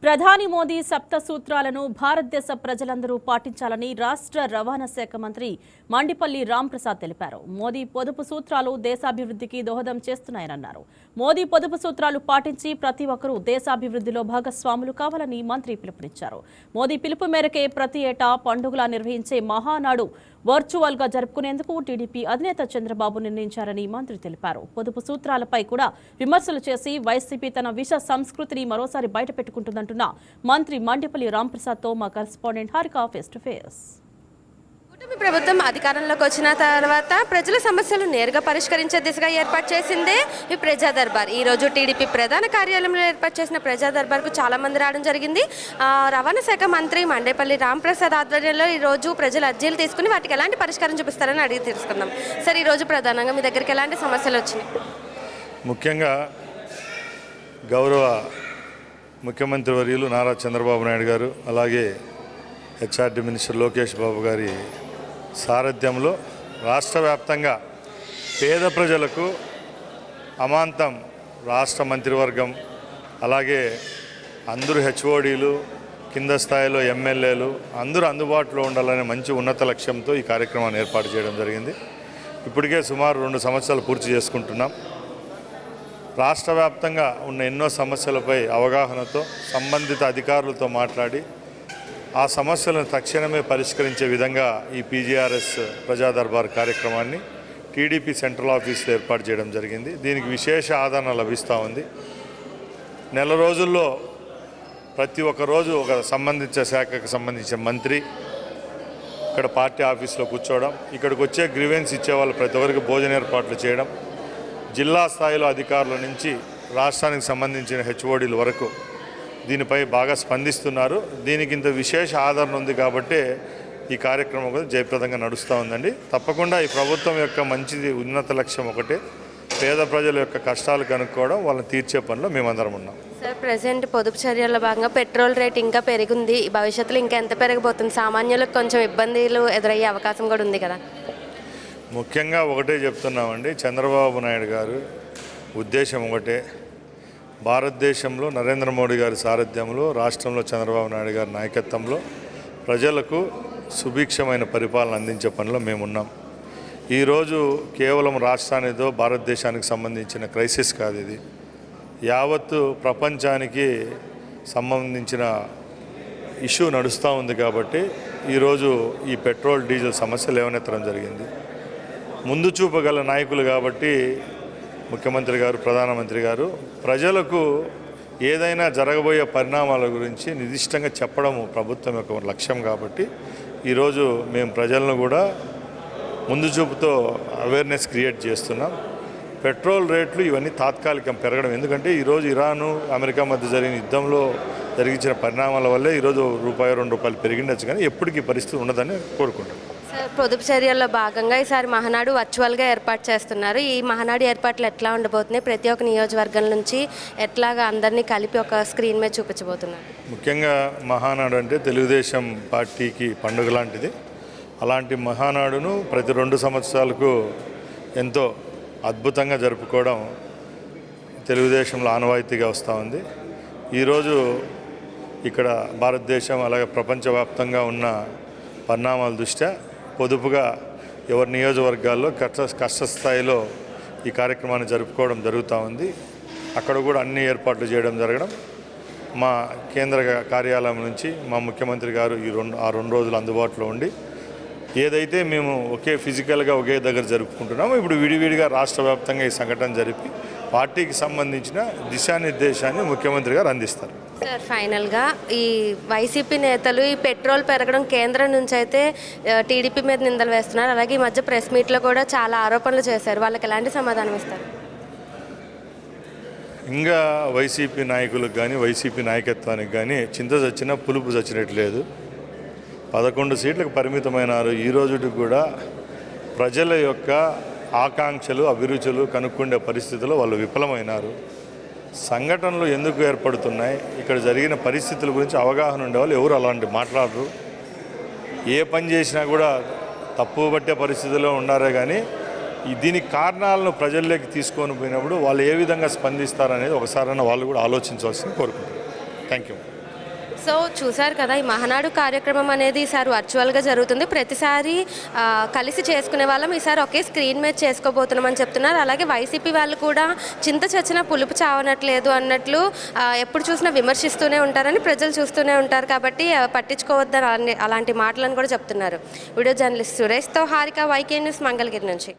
ప్రధాని మోదీ సప్త సూత్రాలను భారతదేశ ప్రజలందరూ పాటించాలని రాష్ట్ర రవాణా శాఖ మంత్రి మండిపల్లి రాంప్రసాద్ తెలిపారు. మోదీ పొదుపు సూత్రాలు దేశాభివృద్ధికి దోహదం చేస్తున్నాయన్నారు. మోదీ పొదుపు సూత్రాలు పాటించి ప్రతి ఒక్కరూ దేశాభివృద్ధిలో భాగస్వాములు కావాలని మంత్రి పిలుపునిచ్చారు. మోదీ పిలుపు మేరకే ప్రతి ఏటా పండుగలా నిర్వహించే మహానాడు వర్చువల్ గా జరుపుకునేందుకు టీడీపీ అధినేత చంద్రబాబు నిర్ణయించారని మంత్రి తెలిపారు. పొదుపు సూత్రాలపై కూడా విమర్శలు చేసి వైసీపీ తన విష సంస్కృతిని మరోసారి బయటపెట్టుకుంటుందంటున్న మంత్రి మండిపల్లి రాంప్రసాద్ తో మా correspondent Harika face to face. కూటమి ప్రభుత్వం అధికారంలోకి వచ్చిన తర్వాత ప్రజల సమస్యలు నేరుగా పరిష్కరించే దిశగా ఏర్పాటు చేసిందే ఈ ప్రజా దర్బార్. ఈ రోజు టీడీపీ ప్రధాన కార్యాలయంలో ఏర్పాటు చేసిన ప్రజా దర్బార్కు చాలా మంది రావడం జరిగింది. రవాణా శాఖ మంత్రి మండేపల్లి రాంప్రసాద్ ఆధ్వర్యంలో ఈ రోజు ప్రజలు అర్జీలు తీసుకుని వాటికి ఎలాంటి పరిష్కారం చూపిస్తారని అడిగి తెలుసుకుందాం. సార్, ఈ రోజు ప్రధానంగా మీ దగ్గరికి ఎలాంటి సమస్యలు వచ్చినాయి? ముఖ్యంగా గౌరవ ముఖ్యమంత్రి వర్యులు నారా చంద్రబాబు నాయుడు గారు, అలాగే హెచ్ఆర్డీ మినిస్టర్ లోకేష్ బాబు గారి సారథ్యంలో రాష్ట్ర వ్యాప్తంగా పేద ప్రజలకు అమాంతం రాష్ట్ర మంత్రివర్గం, అలాగే అందరూ హెచ్ఓడీలు, కింద స్థాయిలో ఎమ్మెల్యేలు అందరూ అందుబాటులో ఉండాలనే మంచి ఉన్నత లక్ష్యంతో ఈ కార్యక్రమాన్ని ఏర్పాటు చేయడం జరిగింది. ఇప్పటికే సుమారు 2 సంవత్సరాలు పూర్తి చేసుకుంటున్నాం. రాష్ట్ర వ్యాప్తంగా ఉన్న ఎన్నో సమస్యలపై అవగాహనతో సంబంధిత అధికారులతో మాట్లాడి ఆ సమస్యలను తక్షణమే పరిష్కరించే విధంగా ఈ పీజీఆర్ఎస్ ప్రజా దర్బార్ కార్యక్రమాన్ని టీడీపీ సెంట్రల్ ఆఫీస్లో ఏర్పాటు చేయడం జరిగింది. దీనికి విశేష ఆదరణ లభిస్తూ ఉంది. నెల రోజుల్లో ప్రతి ఒక్క రోజు ఒక సంబంధించిన శాఖకు సంబంధించిన మంత్రి ఇక్కడ పార్టీ ఆఫీస్లో కూర్చోవడం, ఇక్కడికి వచ్చే గ్రీవెన్స్ ఇచ్చే వాళ్ళు ప్రతి ఒక్కరికి భోజన ఏర్పాట్లు చేయడం, జిల్లా స్థాయిలో అధికారుల నుంచి రాష్ట్రానికి సంబంధించిన హెచ్ఓడీల వరకు దీనిపై బాగా స్పందిస్తున్నారు. దీనికి ఇంత విశేష ఆదరణ ఉంది కాబట్టి ఈ కార్యక్రమం కూడా జయప్రదంగా నడుస్తూ ఉందండి. తప్పకుండా ఈ ప్రభుత్వం యొక్క మంచిది ఉన్నత లక్ష్యం ఒకటే, పేద ప్రజల యొక్క కష్టాలు కనుక్కోవడం, వాళ్ళని తీర్చే పనిలో మేమందరం ఉన్నాం. సార్, ప్రజెంట్ పొదుపు చర్యల్లో భాగంగా పెట్రోల్ రేట్ ఇంకా పెరిగింది. భవిష్యత్తులో ఇంకా ఎంత పెరగబోతుంది? సామాన్యులకు కొంచెం ఇబ్బందులు ఎదురయ్యే అవకాశం కూడా ఉంది కదా. ముఖ్యంగా ఒకటే చెప్తున్నామండి, చంద్రబాబు నాయుడు గారు ఉద్దేశం ఒకటే, భారతదేశంలో నరేంద్ర మోడీ గారి సారథ్యంలో, రాష్ట్రంలో చంద్రబాబు నాయుడు గారి నాయకత్వంలో ప్రజలకు సుభిక్షమైన పరిపాలన అందించే పనిలో మేమున్నాం. ఈరోజు కేవలం రాష్ట్రానిదో భారతదేశానికి సంబంధించిన క్రైసిస్ కాదు, ఇది యావత్తు ప్రపంచానికి సంబంధించిన ఇష్యూ నడుస్తూ ఉంది. కాబట్టి ఈరోజు ఈ పెట్రోల్ డీజిల్ సమస్య లేవనెత్తడం జరిగింది. ముందు చూపగల నాయకులు కాబట్టి ముఖ్యమంత్రి గారు, ప్రధానమంత్రి గారు ప్రజలకు ఏదైనా జరగబోయే పరిణామాల గురించి నిర్దిష్టంగా చెప్పడము ప్రభుత్వం యొక్క లక్ష్యం. కాబట్టి ఈరోజు మేము ప్రజలను కూడా ముందు చూపుతో అవేర్నెస్ క్రియేట్ చేస్తున్నాం. పెట్రోల్ రేట్లు ఇవన్నీ తాత్కాలికం పెరగడం, ఎందుకంటే ఈరోజు ఇరాను అమెరికా మధ్య జరిగిన యుద్ధంలో జరిగించిన పరిణామాల వల్లే ఈరోజు ₹1-2 పెరిగిండొచ్చు, కానీ ఎప్పటికీ పరిస్థితి ఉండదని కోరుకుంటాం. సార్, పొదుపు చర్యల్లో భాగంగా ఈసారి మహానాడు వర్చువల్గా ఏర్పాటు చేస్తున్నారు. ఈ మహానాడు ఏర్పాట్లు ఎట్లా ఉండబోతున్నాయి? ప్రతి ఒక్క నియోజకవర్గం నుంచి ఎట్లాగా అందరినీ కలిపి ఒక స్క్రీన్ మీద చూపించబోతున్నారు? ముఖ్యంగా మహానాడు అంటే తెలుగుదేశం పార్టీకి పండుగ లాంటిది. అలాంటి మహానాడును ప్రతి 2 సంవత్సరాలకు ఎంతో అద్భుతంగా జరుపుకోవడం తెలుగుదేశంలో ఆనవాయితీగా వస్తూ ఉంది. ఈరోజు ఇక్కడ భారతదేశం అలాగే ప్రపంచవ్యాప్తంగా ఉన్న పరిణామాల దృష్ట్యా పొదుపుగా ఎవరి నియోజకవర్గాల్లో కష్టస్థాయిలో ఈ కార్యక్రమాన్ని జరుపుకోవడం జరుగుతూ ఉంది. అక్కడ కూడా అన్ని ఏర్పాట్లు చేయడం జరగడం, మా కేంద్ర కార్యాలయం నుంచి మా ముఖ్యమంత్రి గారు ఆ 2 రోజులు అందుబాటులో ఉండి ఏదైతే మేము ఫిజికల్గా ఒకే దగ్గర జరుపుకుంటున్నామో ఇప్పుడు విడివిడిగా రాష్ట్ర వ్యాప్తంగా ఈ సంఘటన జరిపి పార్టీకి సంబంధించిన దిశానిర్దేశాన్ని ముఖ్యమంత్రి గారు అందిస్తారు. సార్, ఫైనల్గా ఈ వైసీపీ నేతలు ఈ పెట్రోల్ పెరగడం కేంద్రం నుంచి అయితే టీడీపీ మీద నిందలు వేస్తున్నారు. అలాగే ఈ మధ్య ప్రెస్ మీట్లో కూడా చాలా ఆరోపణలు చేశారు. వాళ్ళకి ఎలాంటి సమాధానం ఇస్తారు? ఇంకా వైసీపీ నాయకులకు కానీ వైసీపీ నాయకత్వానికి కానీ చింత చచ్చినా పులుపు చచ్చినట్లేదు. 11 సీట్లకు పరిమితమైనారు. ఈ రోజుకి కూడా ప్రజల యొక్క ఆకాంక్షలు, అభిరుచులు కనుక్కుండే పరిస్థితుల్లో వాళ్ళు విఫలమైనారు. సంఘటనలు ఎందుకు ఏర్పడుతున్నాయి, ఇక్కడ జరిగిన పరిస్థితుల గురించి అవగాహన ఉండేవాళ్ళు ఎవరు అలాంటి మాట్లాడరు. ఏ పని చేసినా కూడా తప్పు పట్టే పరిస్థితుల్లో ఉన్నారే కానీ దీనికి కారణాలను ప్రజల్లోకి తీసుకొని పోయినప్పుడు వాళ్ళు ఏ విధంగా స్పందిస్తారనేది ఒకసారైనా వాళ్ళు కూడా ఆలోచించవలసింది కోరుకుంటున్నాను. Thank you. సో చూశారు కదా, ఈ మహానాడు కార్యక్రమం అనేది ఈసారి వర్చువల్గా జరుగుతుంది. ప్రతిసారి కలిసి చేసుకునే వాళ్ళం, ఈసారి ఒకే స్క్రీన్ మీద చేసుకోబోతున్నామని చెప్తున్నారు. అలాగే వైసీపీ వాళ్ళు కూడా చింత చచ్చిన పులుపు చావనట్లేదు అన్నట్లు ఎప్పుడు చూసినా విమర్శిస్తూనే ఉంటారని ప్రజలు చూస్తూనే ఉంటారు. కాబట్టి పట్టించుకోవద్దని అలాంటి మాటలను కూడా చెప్తున్నారు. వీడియో జర్నలిస్ట్ సురేష్తో హారిక, వైకే న్యూస్, మంగళగిరి నుంచి.